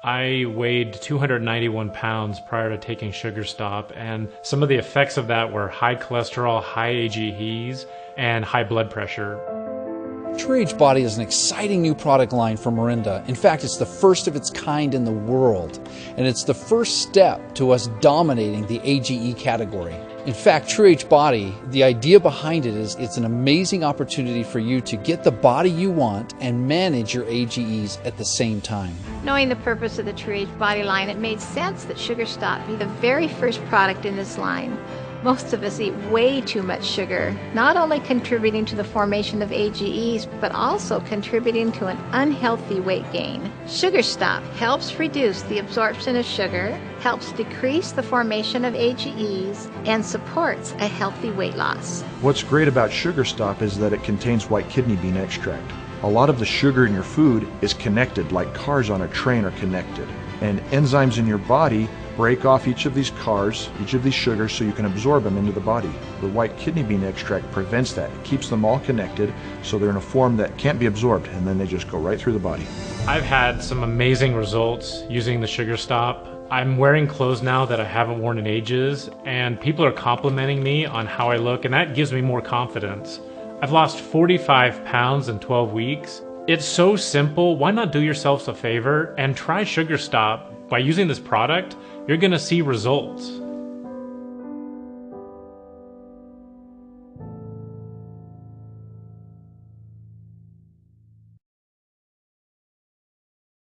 I weighed 291 pounds prior to taking Sugar Stop, and some of the effects of that were high cholesterol, high AGEs, and high blood pressure. TruAge Body is an exciting new product line from Morinda. In fact, it's the first of its kind in the world, and it's the first step to us dominating the AGE category. In fact, TruAge Body, the idea behind it is it's an amazing opportunity for you to get the body you want and manage your AGEs at the same time. Knowing the purpose of the TruAge Body line, it made sense that Sugar Stop be the very first product in this line. Most of us eat way too much sugar, not only contributing to the formation of AGEs, but also contributing to an unhealthy weight gain. Sugar Stop helps reduce the absorption of sugar, helps decrease the formation of AGEs, and supports a healthy weight loss. What's great about Sugar Stop is that it contains white kidney bean extract. A lot of the sugar in your food is connected, like cars on a train are connected. And enzymes in your body break off each of these cars, each of these sugars, so you can absorb them into the body. The white kidney bean extract prevents that. It keeps them all connected so they're in a form that can't be absorbed, and then they just go right through the body. I've had some amazing results using the Sugar Stop. I'm wearing clothes now that I haven't worn in ages, and people are complimenting me on how I look, and that gives me more confidence. I've lost 45 pounds in 12 weeks. It's so simple. Why not do yourselves a favor and try Sugar Stop? By using this product, you're going to see results.